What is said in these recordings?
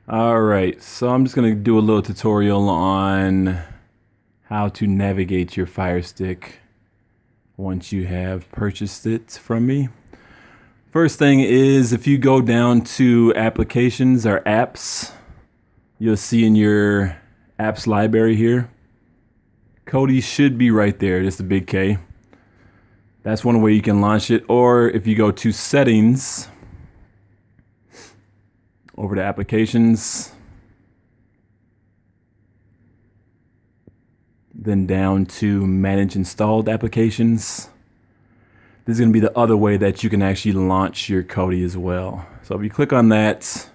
All right, so I'm just gonna do a little tutorial on how to navigate your Fire Stick once you have purchased it from me. First thing is, if you go down to applications or apps, you'll see in your apps library here, Kodi should be right there, just a big K. That's one way you can launch it. Or if you go to settings, over to applications, then down to manage installed applications. This is going to be the other way that you can actually launch your Kodi as well. So if you click on that,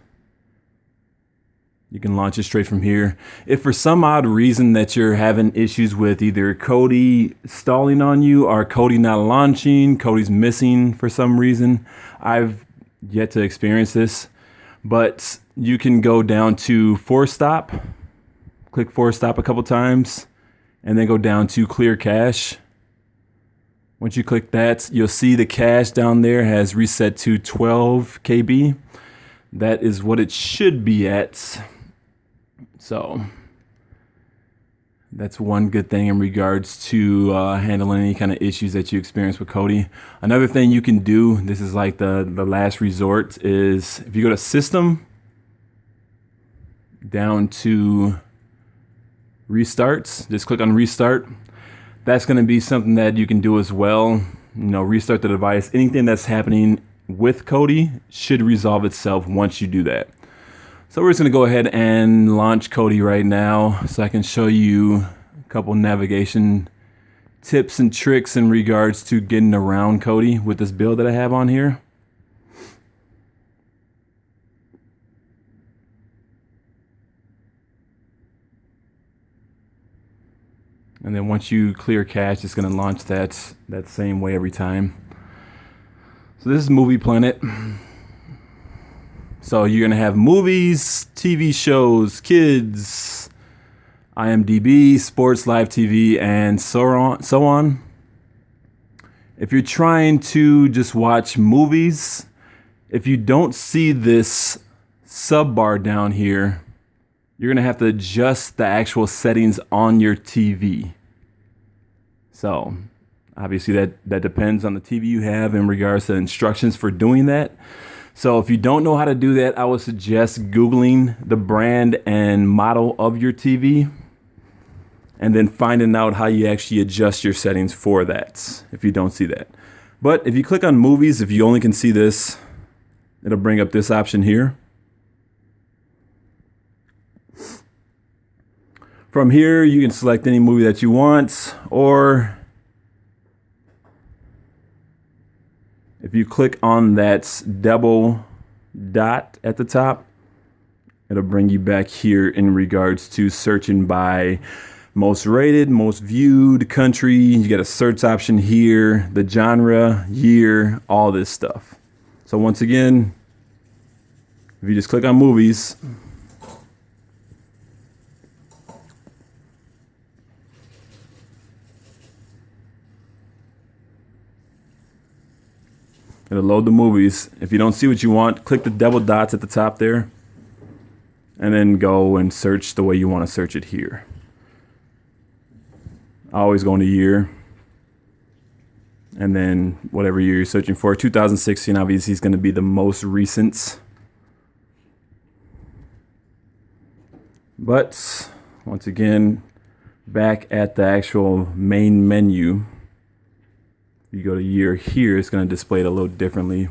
you can launch it straight from here. If for some odd reason that you're having issues with either Kodi stalling on you or Kodi not launching, Kodi's missing for some reason, I've yet to experience this, but you can go down to force stop, click force stop a couple times, and then go down to clear cache. Once you click that, you'll see the cache down there has reset to 12 KB. That is what it should be at. So that's one good thing in regards to handling any kind of issues that you experience with Kodi. Another thing you can do, this is like the last resort, is if you go to system, down to restarts, just click on restart. That's going to be something that you can do as well. Restart the device. Anything that's happening with Kodi should resolve itself once you do that. So we're just going to go ahead and launch Kodi right now so I can show you a couple navigation tips and tricks in regards to getting around Kodi with this build that I have on here. And then once you clear cache, it's going to launch that same way every time. So this is Movie Planet. So you're going to have movies, TV shows, kids, IMDb, sports, live TV, and so on. If you're trying to just watch movies, if you don't see this sub bar down here, you're going to have to adjust the actual settings on your TV. So obviously that depends on the TV you have in regards to instructions for doing that. So if you don't know how to do that, I would suggest Googling the brand and model of your TV and then finding out how you actually adjust your settings for that if you don't see that. But if you click on movies, if you only can see this, it'll bring up this option here. From here, you can select any movie that you want, or if you click on that double dot at the top, it'll bring you back here in regards to searching by most rated, most viewed, country. You get a search option here, the genre, year, all this stuff. So once again, if you just click on movies, it'll load the movies. If you don't see what you want, click the double dots at the top there, and then go and search the way you want to search it here. I always go into year, and then whatever year you're searching for. 2016 obviously is going to be the most recent. But once again, back at the actual main menu, you go to year here, it's going to display it a little differently.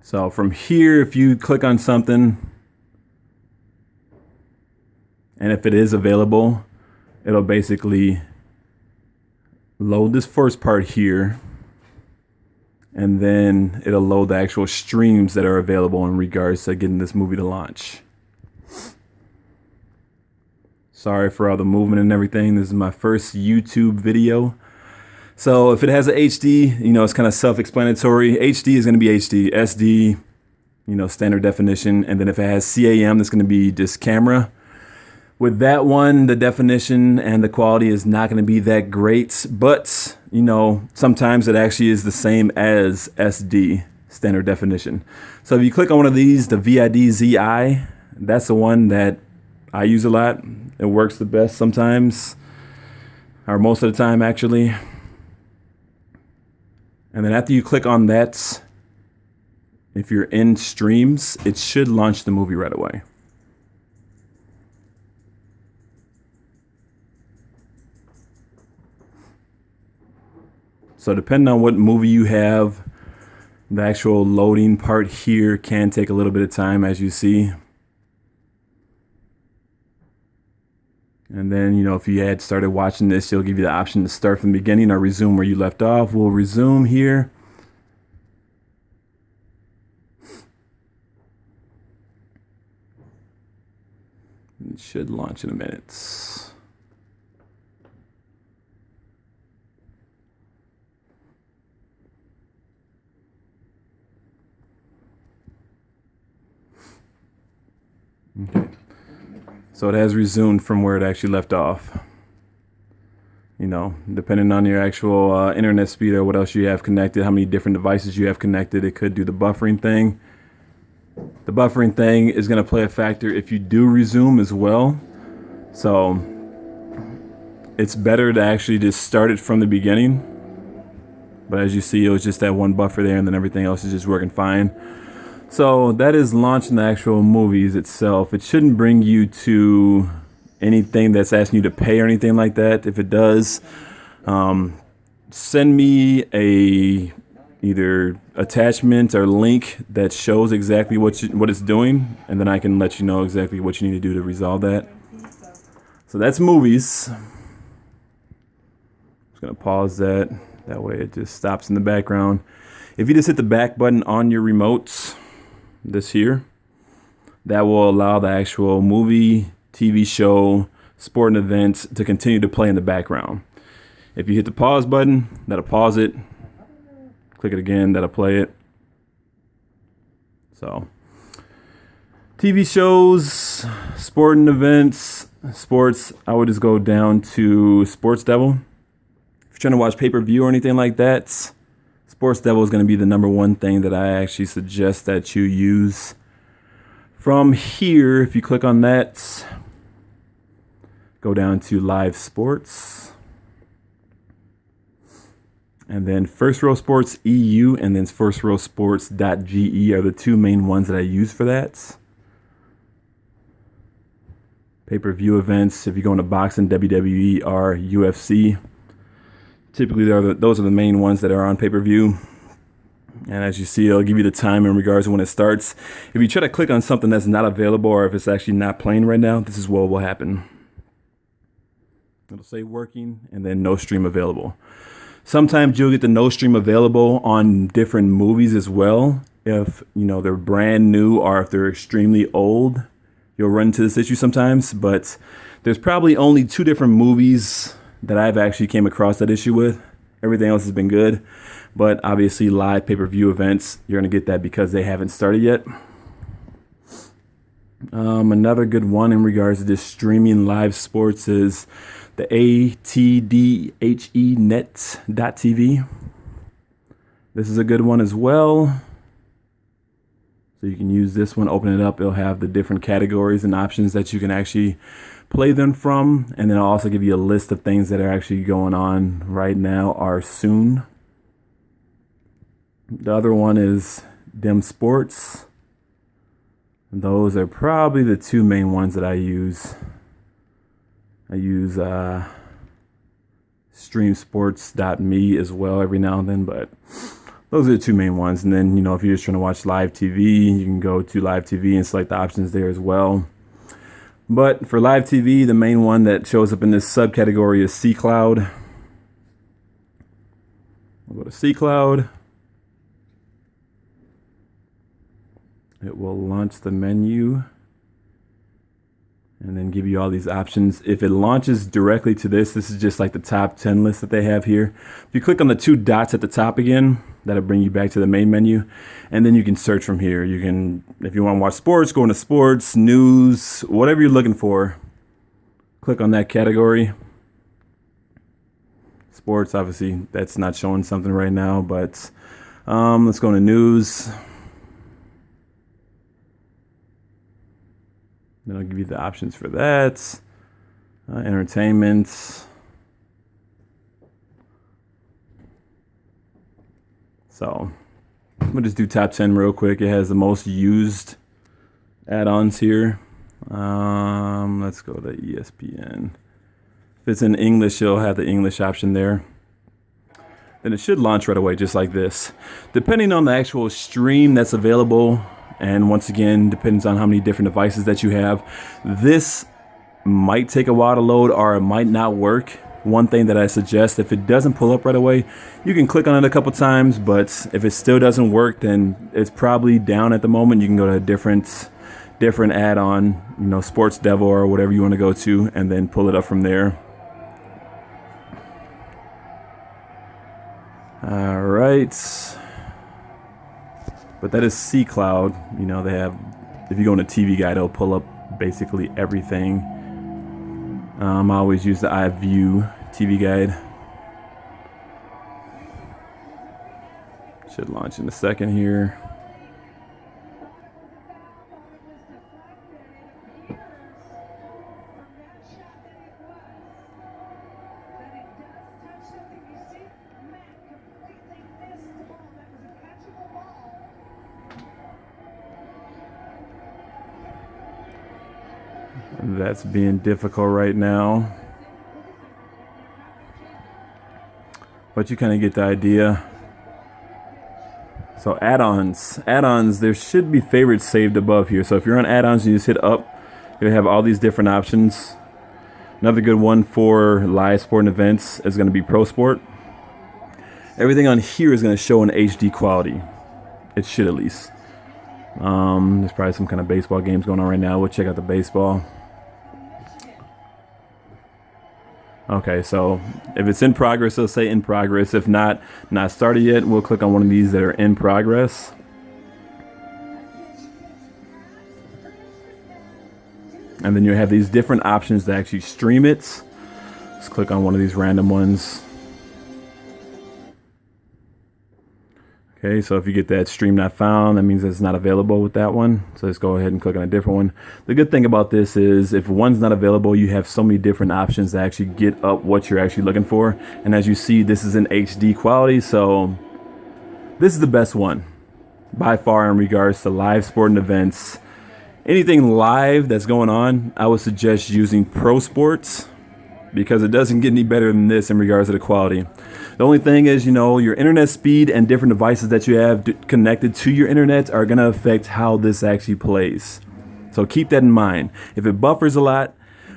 So from here, if you click on something, and if it is available, it'll basically load this first part here, and then it'll load the actual streams that are available in regards to getting this movie to launch. Sorry for all the movement and everything. This is my first YouTube video. So if it has a HD, it's kind of self-explanatory. HD is going to be HD, SD, standard definition. And then if it has CAM, that's going to be just camera. With that one, the definition and the quality is not going to be that great, but sometimes it actually is the same as SD, standard definition. So if you click on one of these, the VID-ZI, that's the one that I use a lot. It works the best sometimes, or most of the time actually. And then after you click on that, if you're in streams, it should launch the movie right away. So depending on what movie you have, the actual loading part here can take a little bit of time, as you see. And then, if you had started watching this, it'll give you the option to start from the beginning or resume where you left off. We'll resume here. It should launch in a minute. Okay. So it has resumed from where it actually left off. Depending on your actual internet speed or what else you have connected, how many different devices you have connected, it could do the buffering thing. The buffering thing is going to play a factor if you do resume as well. So it's better to actually just start it from the beginning. But as you see, it was just that one buffer there, and then everything else is just working fine. So that is launching the actual movies itself. It shouldn't bring you to anything that's asking you to pay or anything like that. If it does, send me either attachment or link that shows exactly what it's doing, and then I can let you know exactly what you need to do to resolve that. So that's movies. Just gonna pause that. That way it just stops in the background. If you just hit the back button on your remotes, this here, that will allow the actual movie, TV show, sporting events to continue to play in the background. If you hit the pause button, that'll pause it. Click it again, that'll play it. So, TV shows, sporting events, sports, I would just go down to Sports Devil. If you're trying to watch pay-per-view or anything like that, Sports Devil is going to be the number one thing that I actually suggest that you use. From here, if you click on that, go down to Live Sports. And then First Row Sports EU and then First Row Sports.ge are the two main ones that I use for that. Pay-per-view events, if you go into boxing, WWE or UFC, typically those are the main ones that are on pay-per-view. And as you see, it'll give you the time in regards to when it starts. If you try to click on something that's not available or if it's actually not playing right now, this is what will happen. It'll say working and then no stream available. Sometimes you'll get the no stream available on different movies as well. If they're brand new or if they're extremely old, you'll run into this issue sometimes. But there's probably only 2 different movies that I've actually came across that issue with. Everything else has been good. But obviously live pay-per-view events, you're going to get that because they haven't started yet. Another good one in regards to just streaming live sports is the ATDHEnet.tv. This is a good one as well. So you can use this one, open it up. It'll have the different categories and options that you can actually play them from. And then I'll also give you a list of things that are actually going on right now or soon. The other one is Dem Sports. Those are probably the 2 main ones that I use. I use streamsports.me as well every now and then, but those are the 2 main ones. And then, if you're just trying to watch live TV, you can go to live TV and select the options there as well. But for live TV, the main one that shows up in this subcategory is C Cloud. We'll go to C Cloud. It will launch the menu and then give you all these options. If it launches directly to this is just like the top 10 list that they have here. If you click on the 2 dots at the top again, that'll bring you back to the main menu. And then you can search from here. You can, if you want to watch sports, go into sports, news, whatever you're looking for. Click on that category. Sports, obviously, that's not showing something right now, but let's go into news. Then I'll give you the options for that. Entertainment. So we'll just do top 10 real quick. It has the most used add-ons here. Let's go to ESPN. If it's in English, you'll have the English option there. Then it should launch right away, just like this. Depending on the actual stream that's available, and once again, depends on how many different devices that you have, this might take a while to load or it might not work. One thing that I suggest, if it doesn't pull up right away, you can click on it a couple times, but if it still doesn't work, then it's probably down at the moment. You can go to a different add-on, Sports Devil or whatever you want to go to, and then pull it up from there. All right. But that is C Cloud. They have, if you go into TV Guide, it'll pull up basically everything. I always use the iView TV Guide. Should launch in a second here. That's being difficult right now, but you kind of get the idea. So add-ons, there should be favorites saved above here. So if you're on add-ons, you just hit up. You have all these different options. Another good one for live sport and events is going to be Pro Sport. Everything on here is going to show in HD quality. It should, at least. There's probably some kind of baseball games going on right now. We'll check out the baseball. Okay, so if it's in progress, it'll say in progress. If not started yet, we'll click on one of these that are in progress. And then you have these different options to actually stream it. Let's click on one of these random ones. Okay, so if you get that stream not found, that means it's not available with that one. So let's go ahead and click on a different one. The good thing about this is if one's not available, you have so many different options to actually get up what you're actually looking for. And as you see, this is in HD quality, so this is the best one by far in regards to live sporting events. Anything live that's going on, I would suggest using Pro Sports, because it doesn't get any better than this in regards to the quality. The only thing is, your internet speed and different devices that you have connected to your internet are going to affect how this actually plays. So keep that in mind. If it buffers a lot,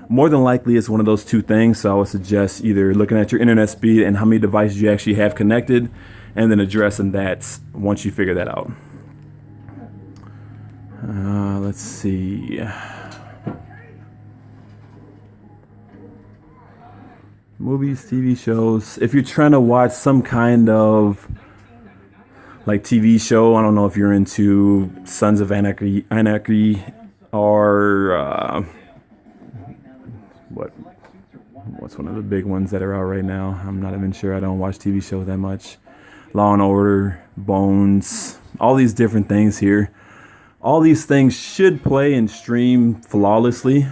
more than likely it's one of those two things. So I would suggest either looking at your internet speed and how many devices you actually have connected, and then addressing that once you figure that out. Let's see. Movies, TV shows. If you're trying to watch some kind of like TV show, I don't know if you're into Sons of Anarchy or what's one of the big ones that are out right now? I'm not even sure. I don't watch TV shows that much. Law and Order, Bones, all these different things here. All these things should play and stream flawlessly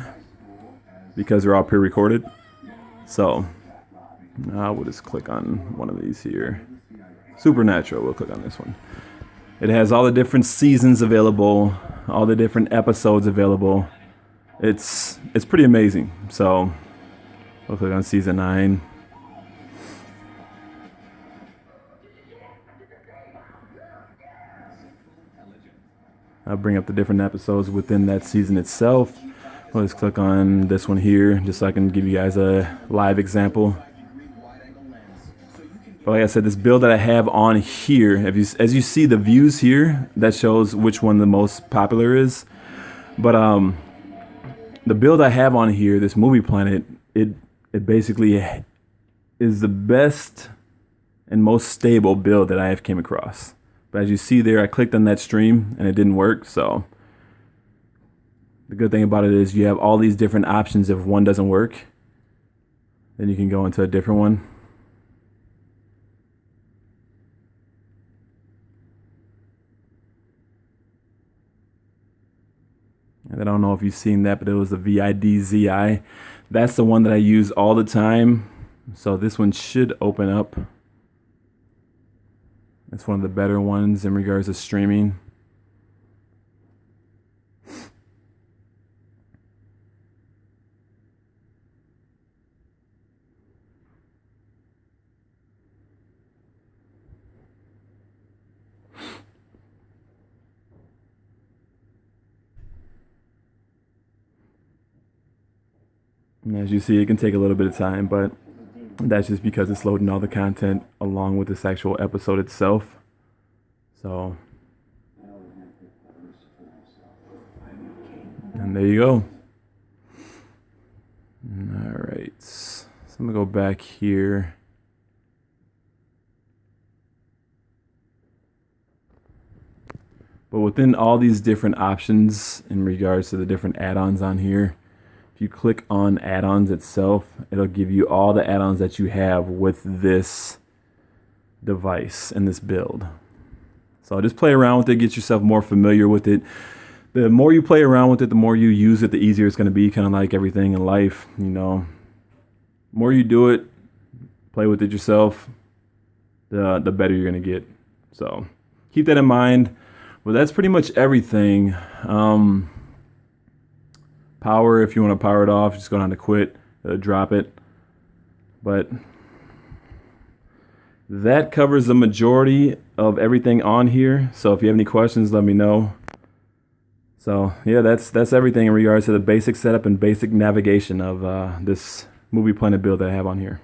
because they're all pre-recorded. So we'll just click on one of these here. Supernatural, we'll click on this one. It has all the different seasons available, all the different episodes available. It's pretty amazing. So we'll click on season 9. I'll bring up the different episodes within that season itself. Let's click on this one here, just so I can give you guys a live example. But like I said, this build that I have on here, as you see the views here, that shows which one the most popular is. But the build I have on here, this Movie Planet, it basically is the best and most stable build that I have came across. But as you see there, I clicked on that stream and it didn't work, so The good thing about it is you have all these different options. If one doesn't work, then you can go into a different one. And I don't know if you've seen that, but it was the VIDZI. That's the one that I use all the time. So this one should open up. It's one of the better ones in regards to streaming. And as you see, it can take a little bit of time, but that's just because it's loading all the content along with this actual episode itself. So, and there you go. All right. So I'm going to go back here. But within all these different options in regards to the different add-ons on here, if you click on add-ons itself, it'll give you all the add-ons that you have with this device and this build. So just play around with it, get yourself more familiar with it. The more you play around with it, the more you use it, the easier it's going to be, kind of like everything in life, you know. The more you do it, play with it yourself, the better you're going to get. So keep that in mind. Well, that's pretty much everything. Power, if you want to power it off, just go down to quit, drop it. But that covers the majority of everything on here. So if you have any questions, let me know. So yeah, that's everything in regards to the basic setup and basic navigation of this Movie Planet build that I have on here.